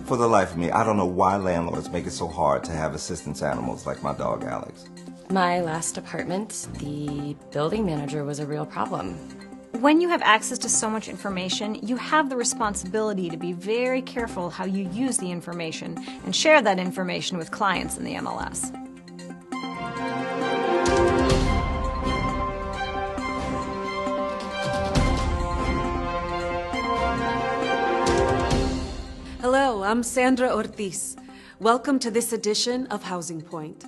For the life of me, I don't know why landlords make it so hard to have assistance animals like my dog Alex. My last apartment, the building manager was a real problem. When you have access to so much information, you have the responsibility to be very careful how you use the information and share that information with clients in the MLS. Hello, I'm Sandra Ortiz. Welcome to this edition of Housing Point.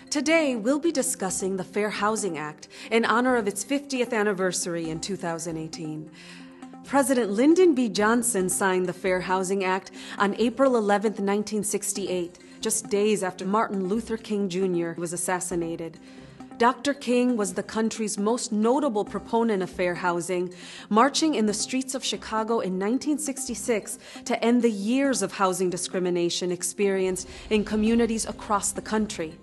Today, we'll be discussing the Fair Housing Act in honor of its 50th anniversary in 2018. President Lyndon B. Johnson signed the Fair Housing Act on April 11, 1968, just days after Martin Luther King Jr. was assassinated. Dr. King was the country's most notable proponent of fair housing, marching in the streets of Chicago in 1966 to end the years of housing discrimination experienced in communities across the country.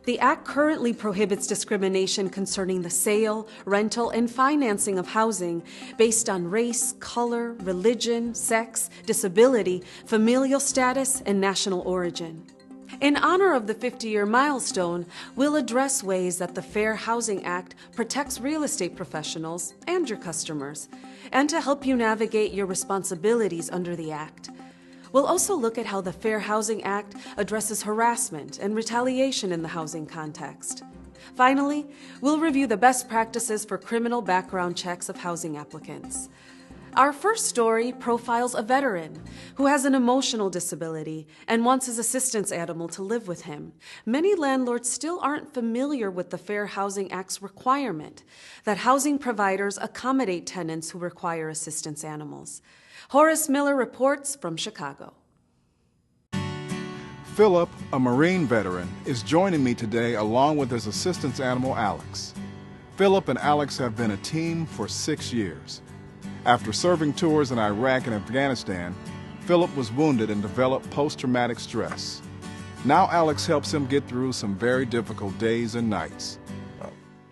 The Act currently prohibits discrimination concerning the sale, rental, and financing of housing based on race, color, religion, sex, disability, familial status, and national origin. In honor of the 50-year milestone, we'll address ways that the Fair Housing Act protects real estate professionals and your customers, and to help you navigate your responsibilities under the Act. We'll also look at how the Fair Housing Act addresses harassment and retaliation in the housing context. Finally, we'll review the best practices for criminal background checks of housing applicants. Our first story profiles a veteran who has an emotional disability and wants his assistance animal to live with him. Many landlords still aren't familiar with the Fair Housing Act's requirement that housing providers accommodate tenants who require assistance animals. Horace Miller reports from Chicago. Philip, a Marine veteran, is joining me today along with his assistance animal, Alex. Philip and Alex have been a team for 6 years. After serving tours in Iraq and Afghanistan, Philip was wounded and developed post-traumatic stress. Now Alex helps him get through some very difficult days and nights.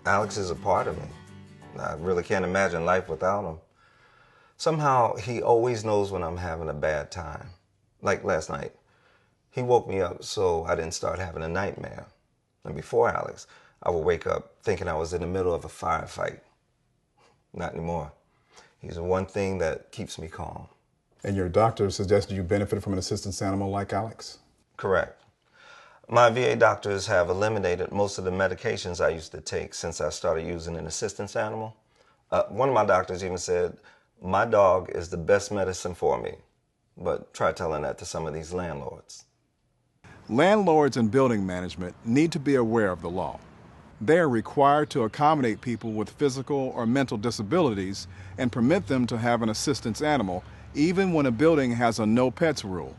Alex is a part of me. I really can't imagine life without him. Somehow, he always knows when I'm having a bad time. Like last night. He woke me up so I didn't start having a nightmare. And before Alex, I would wake up thinking I was in the middle of a firefight. Not anymore. He's the one thing that keeps me calm. And your doctor suggested you benefit from an assistance animal like Alex? Correct. My VA doctors have eliminated most of the medications I used to take since I started using an assistance animal. One of my doctors even said, my dog is the best medicine for me. But try telling that to some of these landlords. Landlords and building management need to be aware of the law. They are required to accommodate people with physical or mental disabilities and permit them to have an assistance animal, even when a building has a no pets rule.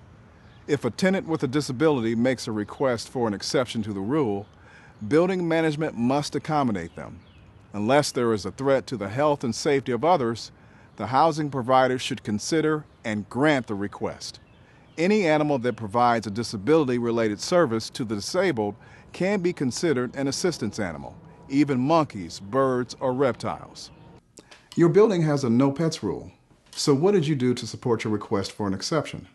If a tenant with a disability makes a request for an exception to the rule, building management must accommodate them. Unless there is a threat to the health and safety of others, the housing provider should consider and grant the request. Any animal that provides a disability-related service to the disabled can be considered an assistance animal, even monkeys, birds, or reptiles. Your building has a no pets rule. So what did you do to support your request for an exception?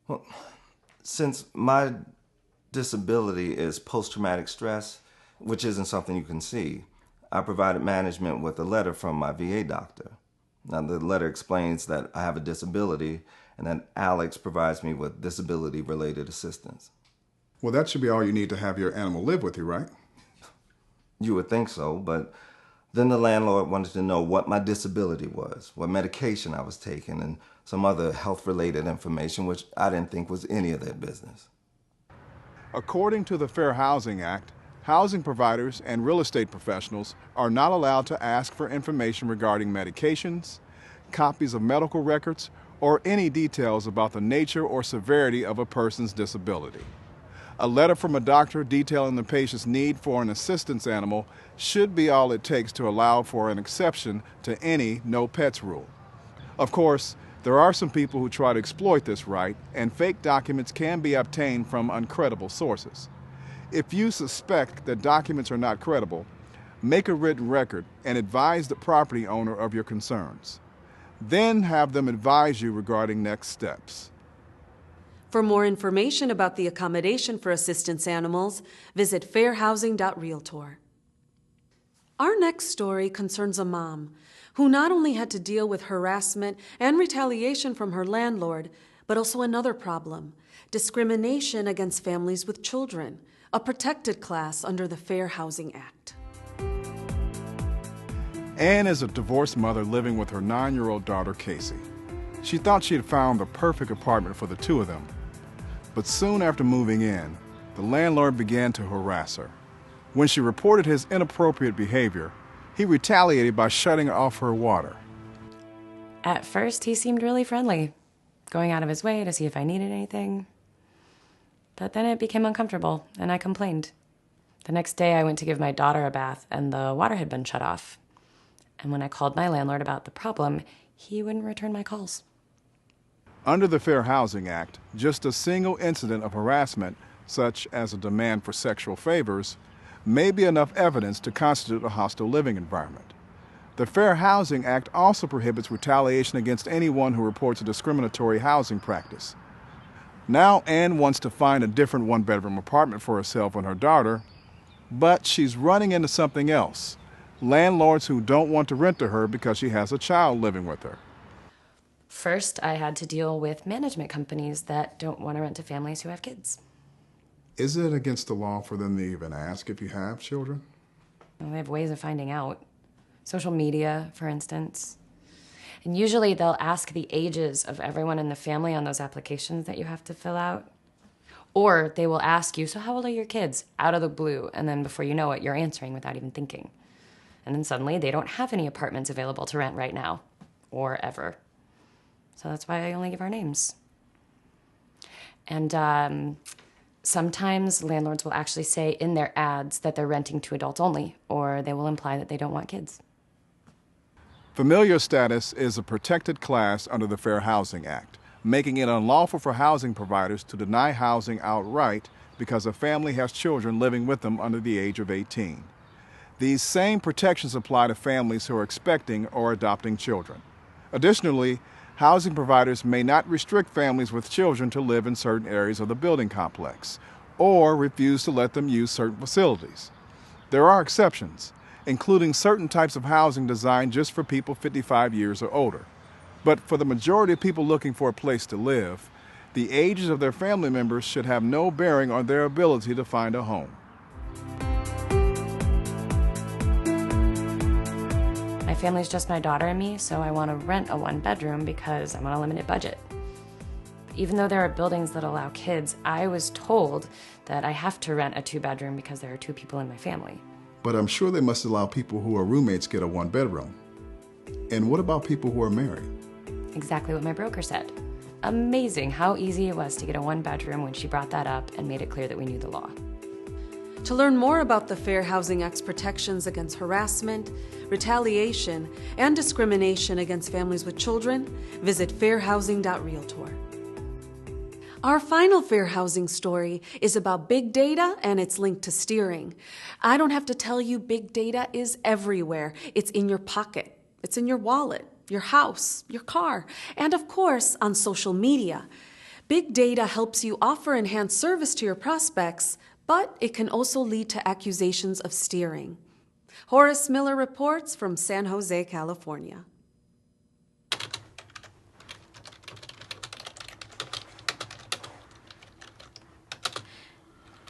Well, since my disability is post-traumatic stress, which isn't something you can see, I provided management with a letter from my VA doctor. Now, the letter explains that I have a disability and that Alex provides me with disability-related assistance. Well, that should be all you need to have your animal live with you, right? You would think so, but then the landlord wanted to know what my disability was, what medication I was taking, and some other health-related information, which I didn't think was any of their business. According to the Fair Housing Act, housing providers and real estate professionals are not allowed to ask for information regarding medications, copies of medical records, or any details about the nature or severity of a person's disability. A letter from a doctor detailing the patient's need for an assistance animal should be all it takes to allow for an exception to any no pets rule. Of course, there are some people who try to exploit this right, and fake documents can be obtained from uncredible sources. If you suspect that documents are not credible, make a written record and advise the property owner of your concerns. Then have them advise you regarding next steps. For more information about the accommodation for assistance animals, visit fairhousing.realtor. Our next story concerns a mom who not only had to deal with harassment and retaliation from her landlord, but also another problem: discrimination against families with children, a protected class under the Fair Housing Act. Anne is a divorced mother living with her 9-year-old daughter, Casey. She thought she had found the perfect apartment for the two of them. But soon after moving in, the landlord began to harass her. When she reported his inappropriate behavior, he retaliated by shutting off her water. At first, he seemed really friendly, going out of his way to see if I needed anything. But then it became uncomfortable, and I complained. The next day, I went to give my daughter a bath, and the water had been shut off. And when I called my landlord about the problem, he wouldn't return my calls. Under the Fair Housing Act, just a single incident of harassment, such as a demand for sexual favors, may be enough evidence to constitute a hostile living environment. The Fair Housing Act also prohibits retaliation against anyone who reports a discriminatory housing practice. Now Anne wants to find a different one-bedroom apartment for herself and her daughter, but she's running into something else: landlords who don't want to rent to her because she has a child living with her. First, I had to deal with management companies that don't want to rent to families who have kids. Is it against the law for them to even ask if you have children? Well, they have ways of finding out. Social media, for instance. And usually they'll ask the ages of everyone in the family on those applications that you have to fill out. Or they will ask you, "So how old are your kids?" out of the blue, and then before you know it, you're answering without even thinking. And then suddenly they don't have any apartments available to rent right now, or ever. So that's why I only give our names. And sometimes landlords will actually say in their ads that they're renting to adults only, or they will imply that they don't want kids. Familiar status is a protected class under the Fair Housing Act, making it unlawful for housing providers to deny housing outright because a family has children living with them under the age of 18. These same protections apply to families who are expecting or adopting children. Additionally, housing providers may not restrict families with children to live in certain areas of the building complex, or refuse to let them use certain facilities. There are exceptions, including certain types of housing designed just for people 55 years or older. But for the majority of people looking for a place to live, the ages of their family members should have no bearing on their ability to find a home. My family's just my daughter and me, so I want to rent a one-bedroom because I'm on a limited budget. Even though there are buildings that allow kids, I was told that I have to rent a two-bedroom because there are two people in my family. But I'm sure they must allow people who are roommates get a one-bedroom. And what about people who are married? Exactly what my broker said. Amazing how easy it was to get a one-bedroom when she brought that up and made it clear that we knew the law. To learn more about the Fair Housing Act's protections against harassment, retaliation, and discrimination against families with children, visit fairhousing.realtor. Our final fair housing story is about big data and its link to steering. I don't have to tell you, big data is everywhere. It's in your pocket, it's in your wallet, your house, your car, and of course, on social media. Big data helps you offer enhanced service to your prospects, but it can also lead to accusations of steering. Horace Miller reports from San Jose, California.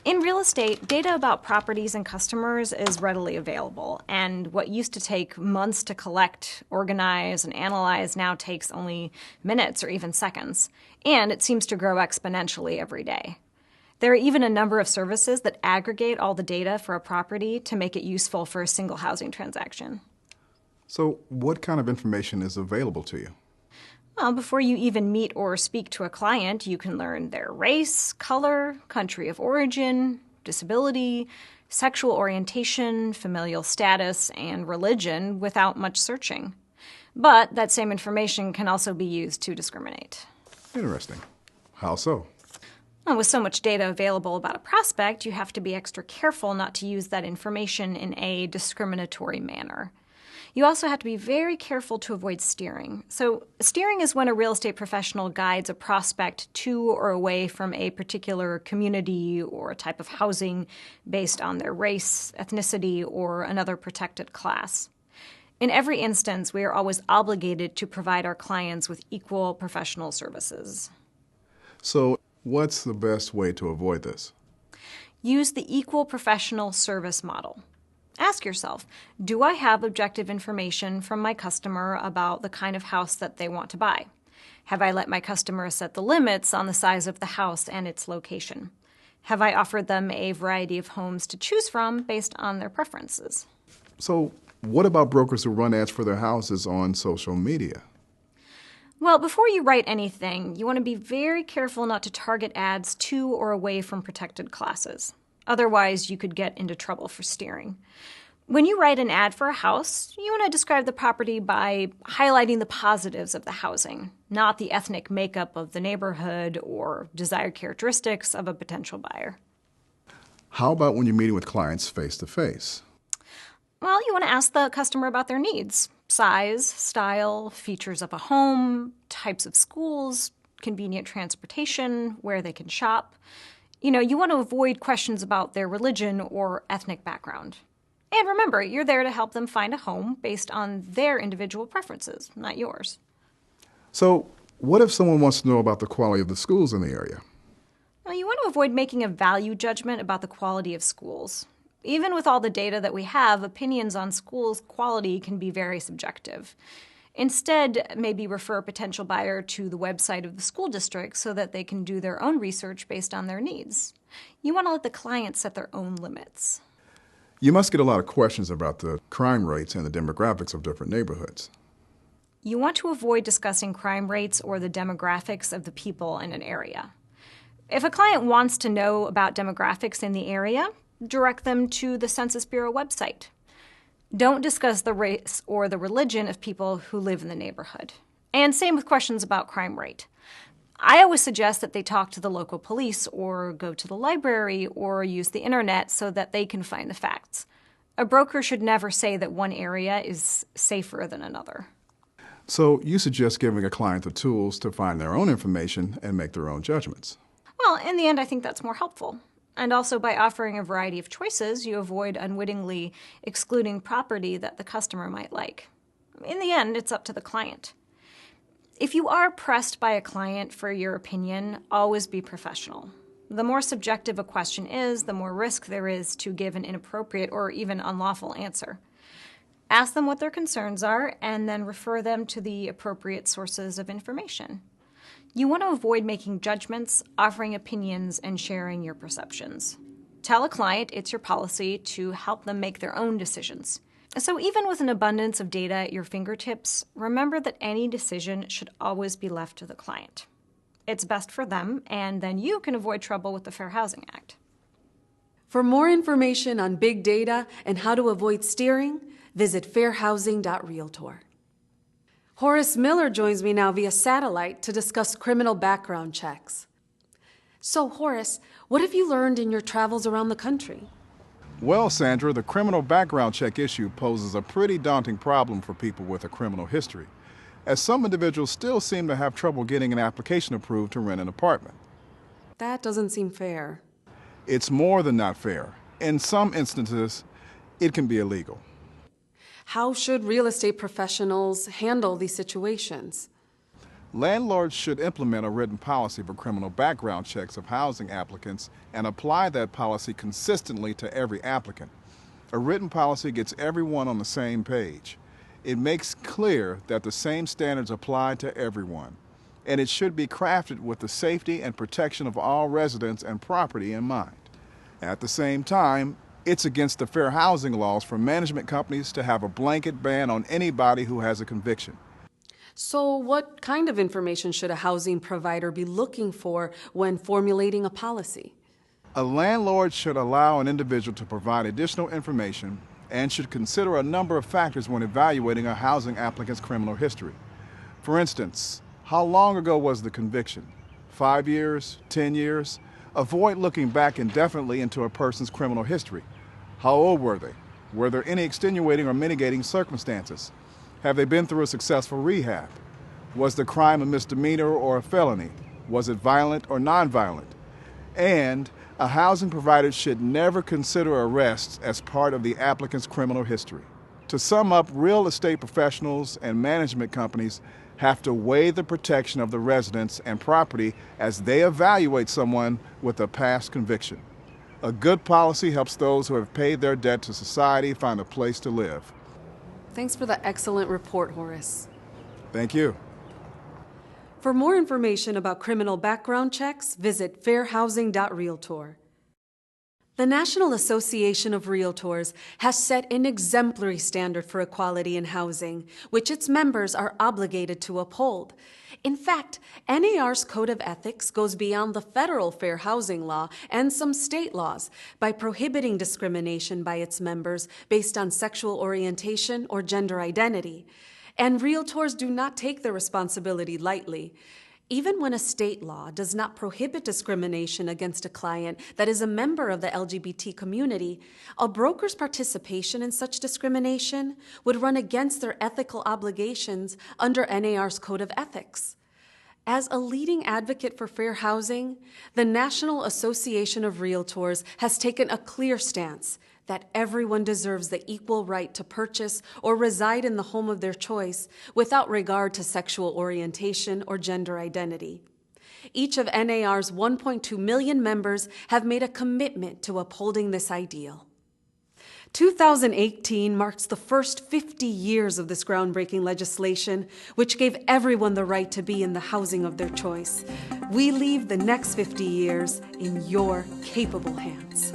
In real estate, data about properties and customers is readily available, and what used to take months to collect, organize, and analyze now takes only minutes or even seconds, and it seems to grow exponentially every day. There are even a number of services that aggregate all the data for a property to make it useful for a single housing transaction. So what kind of information is available to you? Well, before you even meet or speak to a client, you can learn their race, color, country of origin, disability, sexual orientation, familial status, and religion without much searching. But that same information can also be used to discriminate. Interesting. How so? Well, with so much data available about a prospect, you have to be extra careful not to use that information in a discriminatory manner. You also have to be very careful to avoid steering. So, steering is when a real estate professional guides a prospect to or away from a particular community or a type of housing based on their race, ethnicity, or another protected class. In every instance, we are always obligated to provide our clients with equal professional services. So, what's the best way to avoid this? Use the equal professional service model. Ask yourself, do I have objective information from my customer about the kind of house that they want to buy? Have I let my customer set the limits on the size of the house and its location? Have I offered them a variety of homes to choose from based on their preferences? So, what about brokers who run ads for their houses on social media? Well, before you write anything, you want to be very careful not to target ads to or away from protected classes. Otherwise, you could get into trouble for steering. When you write an ad for a house, you want to describe the property by highlighting the positives of the housing, not the ethnic makeup of the neighborhood or desired characteristics of a potential buyer. How about when you're meeting with clients face to face? Well, you want to ask the customer about their needs: size, style, features of a home, types of schools, convenient transportation, where they can shop. You want to avoid questions about their religion or ethnic background. And remember, you're there to help them find a home based on their individual preferences, not yours. So, what if someone wants to know about the quality of the schools in the area? Well, you want to avoid making a value judgment about the quality of schools. Even with all the data that we have, opinions on schools' quality can be very subjective. Instead, maybe refer a potential buyer to the website of the school district so that they can do their own research based on their needs. You want to let the client set their own limits. You must get a lot of questions about the crime rates and the demographics of different neighborhoods. You want to avoid discussing crime rates or the demographics of the people in an area. If a client wants to know about demographics in the area, direct them to the Census Bureau website. Don't discuss the race or the religion of people who live in the neighborhood. And same with questions about crime rate. I always suggest that they talk to the local police or go to the library or use the internet so that they can find the facts. A broker should never say that one area is safer than another. So you suggest giving a client the tools to find their own information and make their own judgments. Well, in the end, I think that's more helpful. And also, by offering a variety of choices, you avoid unwittingly excluding property that the customer might like. In the end, it's up to the client. If you are pressed by a client for your opinion, always be professional. The more subjective a question is, the more risk there is to give an inappropriate or even unlawful answer. Ask them what their concerns are, and then refer them to the appropriate sources of information. You want to avoid making judgments, offering opinions, and sharing your perceptions. Tell a client it's your policy to help them make their own decisions. So even with an abundance of data at your fingertips, remember that any decision should always be left to the client. It's best for them, and then you can avoid trouble with the Fair Housing Act. For more information on big data and how to avoid steering, visit fairhousing.realtor. Horace Miller joins me now via satellite to discuss criminal background checks. So, Horace, what have you learned in your travels around the country? Well, Sandra, the criminal background check issue poses a pretty daunting problem for people with a criminal history, as some individuals still seem to have trouble getting an application approved to rent an apartment. That doesn't seem fair. It's more than not fair. In some instances, it can be illegal. How should real estate professionals handle these situations? Landlords should implement a written policy for criminal background checks of housing applicants and apply that policy consistently to every applicant. A written policy gets everyone on the same page. It makes clear that the same standards apply to everyone, and it should be crafted with the safety and protection of all residents and property in mind. At the same time, it's against the fair housing laws for management companies to have a blanket ban on anybody who has a conviction. So what kind of information should a housing provider be looking for when formulating a policy? A landlord should allow an individual to provide additional information and should consider a number of factors when evaluating a housing applicant's criminal history. For instance, how long ago was the conviction? 5 years? 10 years? Avoid looking back indefinitely into a person's criminal history. How old were they? Were there any extenuating or mitigating circumstances? Have they been through a successful rehab? Was the crime a misdemeanor or a felony? Was it violent or nonviolent? And a housing provider should never consider arrests as part of the applicant's criminal history. To sum up, real estate professionals and management companies have to weigh the protection of the residents and property as they evaluate someone with a past conviction. A good policy helps those who have paid their debt to society find a place to live. Thanks for the excellent report, Horace. Thank you. For more information about criminal background checks, visit fairhousing.realtor. The National Association of Realtors has set an exemplary standard for equality in housing, which its members are obligated to uphold. In fact, NAR's Code of Ethics goes beyond the federal fair housing law and some state laws by prohibiting discrimination by its members based on sexual orientation or gender identity. And realtors do not take their responsibility lightly. Even when a state law does not prohibit discrimination against a client that is a member of the LGBT community, a broker's participation in such discrimination would run against their ethical obligations under NAR's Code of Ethics. As a leading advocate for fair housing, the National Association of Realtors has taken a clear stance that everyone deserves the equal right to purchase or reside in the home of their choice without regard to sexual orientation or gender identity. Each of NAR's 1.2 million members have made a commitment to upholding this ideal. 2018 marks the first 50 years of this groundbreaking legislation, which gave everyone the right to be in the housing of their choice. We leave the next 50 years in your capable hands.